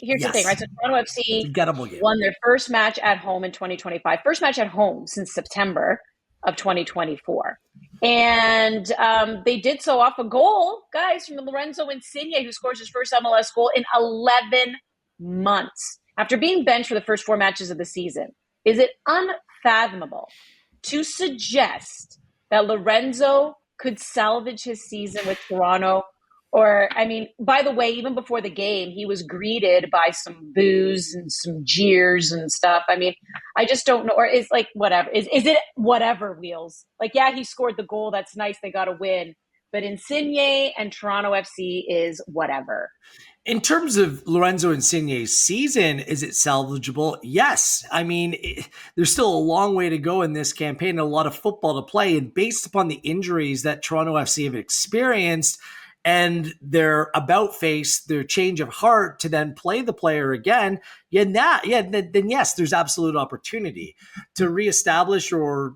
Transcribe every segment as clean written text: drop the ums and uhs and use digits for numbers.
here's the thing, right? So Toronto FC Forgettable game. won their first match at home in 2025. First match at home since September of 2024. And they did so off a goal, guys, from Lorenzo Insigne, who scores his first MLS goal in 11 months after being benched for the first 4 matches of the season. Is it unfathomable to suggest that Lorenzo could salvage his season with Toronto? Or, I mean, by the way, even before the game, he was greeted by some boos and some jeers and stuff. I mean, I just don't know. Or is like, whatever. Is it whatever, Wheels? Like, yeah, he scored the goal. That's nice. They got a win. But Insigne and Toronto FC is whatever. In terms of Lorenzo Insigne's season, is it salvageable? Yes. I mean, there's still a long way to go in this campaign and a lot of football to play. And based upon the injuries that Toronto FC have experienced and their about face, their change of heart to then play the player again, then yes, there's absolute opportunity to reestablish or,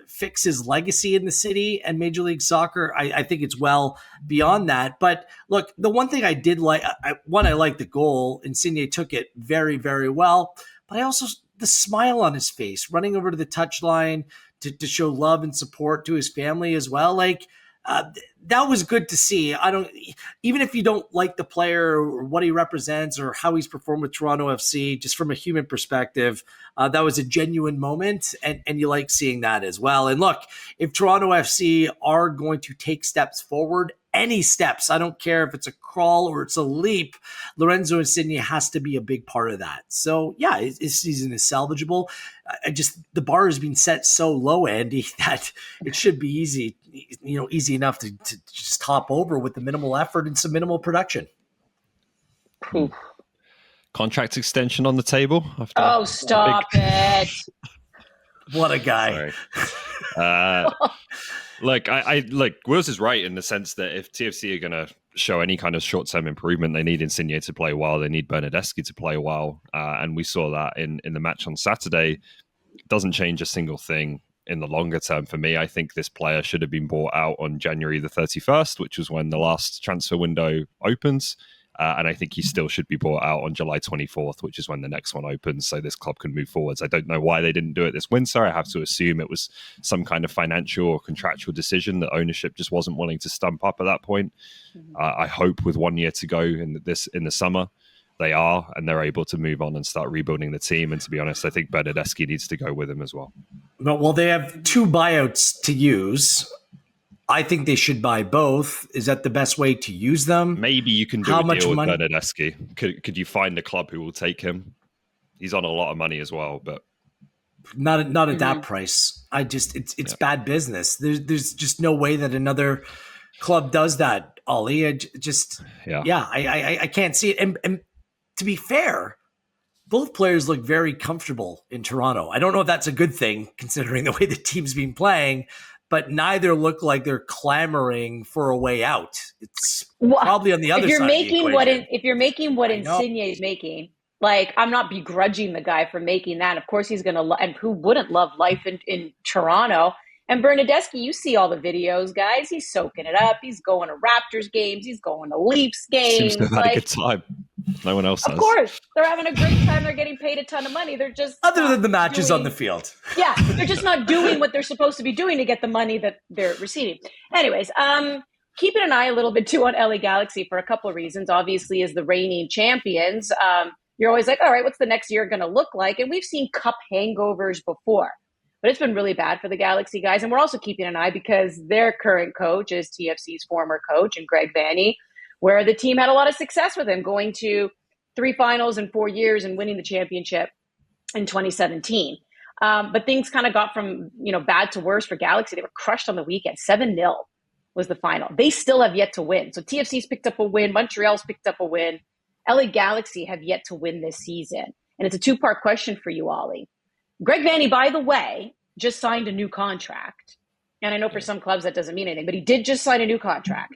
fix his legacy in the city and Major League Soccer. I think it's well beyond that. But look, the one thing I did like, I liked the goal. Insigne took it very, very well. But I also, the smile on his face, running over to the touchline to show love and support to his family as well. Like, that was good to see. Even if you don't like the player or what he represents or how he's performed with Toronto FC, just from a human perspective, that was a genuine moment, and you like seeing that as well. And look, if Toronto FC are going to take steps forward, any steps, I don't care if it's a crawl or it's a leap, Lorenzo Insigne has to be a big part of that. So yeah, his season is salvageable. The bar has been set so low, Andy, that it should be easy enough to just top over with the minimal effort and some minimal production. Contract extension on the table. Stop it. What a guy. Look, Wills is right in the sense that if TFC are going to show any kind of short-term improvement, they need Insigne to play well. They need Bernardeschi to play well. And we saw that in the match on Saturday. It doesn't change a single thing in the longer term for me. I think this player should have been bought out on January the 31st, which was when the last transfer window opens. And I think he still should be bought out on July 24th, which is when the next one opens, so this club can move forwards. I don't know why they didn't do it this winter. I have to assume it was some kind of financial or contractual decision that ownership just wasn't willing to stump up at that point. I hope with 1 year to go in the summer, they are, and they're able to move on and start rebuilding the team. And to be honest, I think Bernardeschi needs to go with him as well. Well, they have 2 buyouts to use. I think they should buy both. Is that the best way to use them? Maybe you can do a deal with Bernardeschi. Could you find a club who will take him? He's on a lot of money as well, but not at that price. It's bad business. There's just no way that another club does that, Ollie. I can't see it. And to be fair, both players look very comfortable in Toronto. I don't know if that's a good thing considering the way the team's been playing, but neither look like they're clamoring for a way out. It's probably on the other side of the equation. If you're making what Insigne is making, like, I'm not begrudging the guy for making that. Of course, he's going to and who wouldn't love life in Toronto? And Bernardeschi, you see all the videos, guys. He's soaking it up. He's going to Raptors games. He's going to Leafs games. Seems to have had a good time. No one else has. Of course. They're having a great time. They're getting paid a ton of money. They're just other than the matches on the field. Yeah. They're just not doing what they're supposed to be doing to get the money that they're receiving. Anyways, keeping an eye a little bit too on LA Galaxy for a couple of reasons. Obviously, as the reigning champions, you're always like, all right, what's the next year going to look like? And we've seen cup hangovers before. But it's been really bad for the Galaxy guys. And we're also keeping an eye because their current coach is TFC's former coach, and Greg Vanney, where the team had a lot of success with him, going to 3 finals in 4 years and winning the championship in 2017. But things kind of got from bad to worse for Galaxy. They were crushed on the weekend. 7-0 was the final. They still have yet to win. So TFC's picked up a win. Montreal's picked up a win. LA Galaxy have yet to win this season. And it's a 2-part question for you, Ollie. Greg Vanney, by the way, just signed a new contract. And I know for some clubs that doesn't mean anything, but he did just sign a new contract.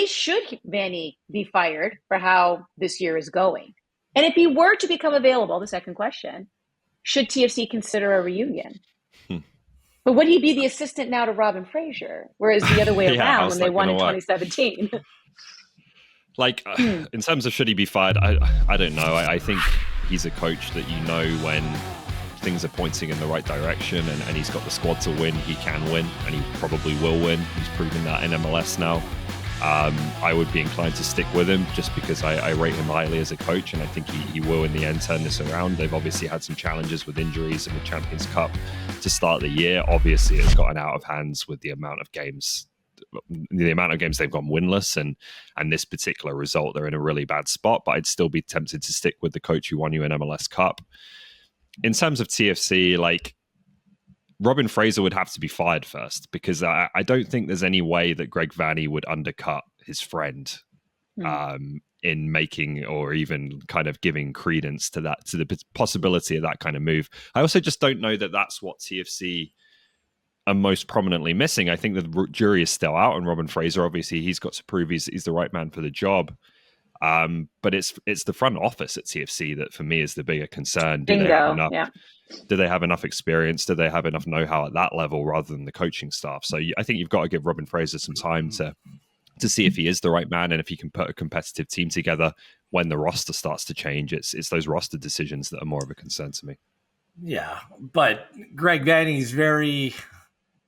Should Vanney be fired for how this year is going? And if he were to become available, the second question, should TFC consider a reunion? But would he be the assistant now to Robin Fraser? Whereas the other way around when they won in 2017. Like, in terms of should he be fired, I don't know. I think he's a coach that you know when things are pointing in the right direction and he's got the squad to win, he can win, and he probably will win. He's proven that in MLS now. I would be inclined to stick with him just because I rate him highly as a coach, and I think he will in the end turn this around. They've obviously had some challenges with injuries in the Champions Cup to start the year. Obviously, it's gotten out of hands with the amount of games they've gone winless, and this particular result, they're in a really bad spot. But I'd still be tempted to stick with the coach who won you an MLS Cup. In terms of TFC, like, Robin Fraser would have to be fired first, because I don't think there's any way that Greg Vanney would undercut his friend in making or even kind of giving credence to the possibility of that kind of move. I also just don't know that that's what TFC are most prominently missing. I think the jury is still out on Robin Fraser. Obviously, he's got to prove he's the right man for the job. But it's the front office at TFC that for me is the bigger concern. Do they have enough experience? Do they have enough know-how at that level rather than the coaching staff? So I think you've got to give Robin Fraser some time to see if he is the right man and if he can put a competitive team together when the roster starts to change. It's those roster decisions that are more of a concern to me. Yeah, but Greg Vanney is very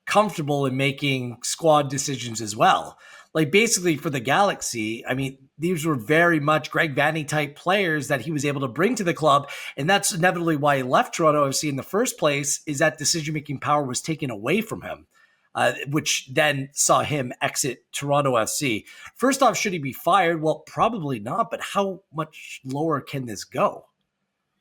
comfortable in making squad decisions as well. Like, basically for the Galaxy, I mean, these were very much Greg Vanney type players that he was able to bring to the club. And that's inevitably why he left Toronto FC in the first place, is that decision-making power was taken away from him, which then saw him exit Toronto FC. First off, should he be fired? Well, probably not, but how much lower can this go?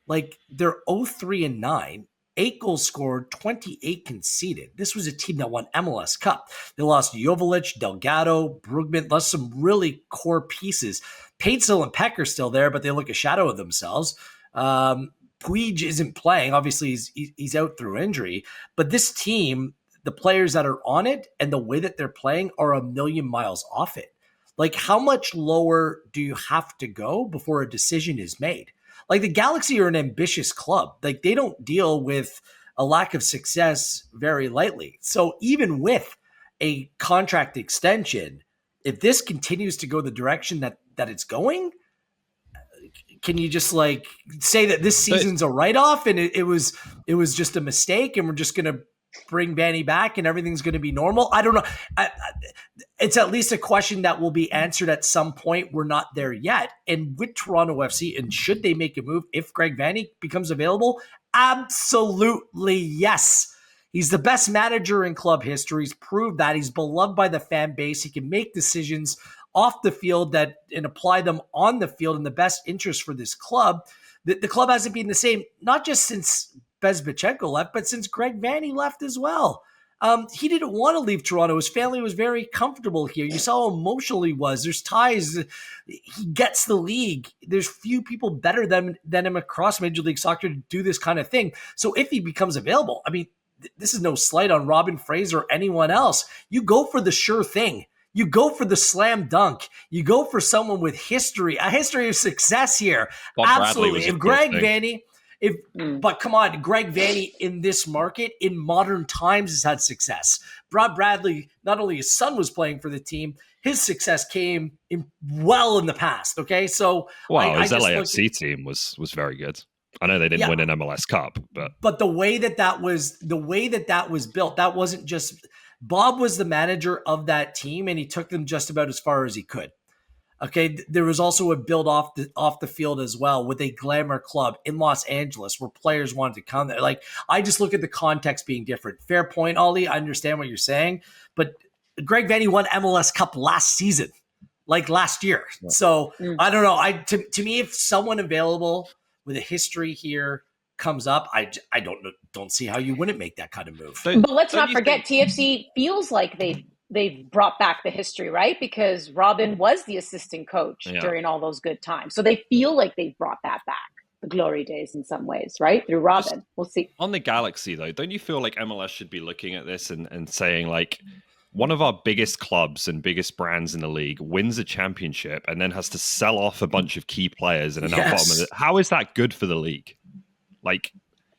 Like, they're 0-3-9. 8 goals scored, 28 conceded. This was a team that won MLS Cup. They lost Joveljic, Delgado, Brugman, lost some really core pieces. Paintsel and Peck are still there, but they look a shadow of themselves. Puig isn't playing. Obviously, he's out through injury. But this team, the players that are on it and the way that they're playing are a million miles off it. Like, how much lower do you have to go before a decision is made? Like, the Galaxy are an ambitious club. Like, they don't deal with a lack of success very lightly. So even with a contract extension, if this continues to go the direction that it's going, can you just like say that this season's a write-off and it was just a mistake and we're just going to bring Vanney back and everything's going to be normal? I don't know. It's at least a question that will be answered at some point. We're not there yet. And with Toronto FC, and should they make a move if Greg Vanney becomes available? Absolutely yes. He's the best manager in club history. He's proved that. He's beloved by the fan base. He can make decisions off the field and apply them on the field in the best interest for this club. The club hasn't been the same, not just since Bezbachenko left, but since Greg Vanney left as well. He didn't want to leave Toronto. His family was very comfortable here. You saw how emotional he was. There's ties. He gets the league. There's few people better than him across Major League Soccer to do this kind of thing. So if he becomes available, I mean, this is no slight on Robin Fraser or anyone else. You go for the sure thing. You go for the slam dunk. You go for someone with history, a history of success here. Bob Absolutely. If Greg Vanney... But come on, Greg Vanney in this market in modern times has had success. Bob Bradley, not only his son was playing for the team, his success came in the past. Okay, so his LAFC team was very good. I know they didn't win an MLS Cup, but the way that was built, that wasn't just Bob was the manager of that team, and he took them just about as far as he could. Okay, there was also a build off the field as well with a glamour club in Los Angeles where players wanted to come there. Like, I just look at the context being different. Fair point, Ollie. I understand what you're saying, but Greg Vanney won MLS Cup last season, like last year. Yeah. So I don't know. To me, if someone available with a history here comes up, I don't see how you wouldn't make that kind of move. But let's not forget, TFC feels like they've brought back the history, right? Because Robin was the assistant coach during all those good times. So they feel like they've brought that back, the glory days in some ways, right? Through Robin. We'll see. On the Galaxy, though, don't you feel like MLS should be looking at this and saying, like, one of our biggest clubs and biggest brands in the league wins a championship and then has to sell off a bunch of key players and are now bottom of it? How is that good for the league? Like,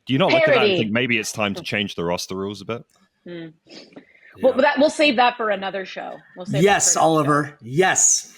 do you not look at that and think maybe it's time to change the roster rules a bit? Well, we'll save that for another show. Yes, Oliver. Show. Yes.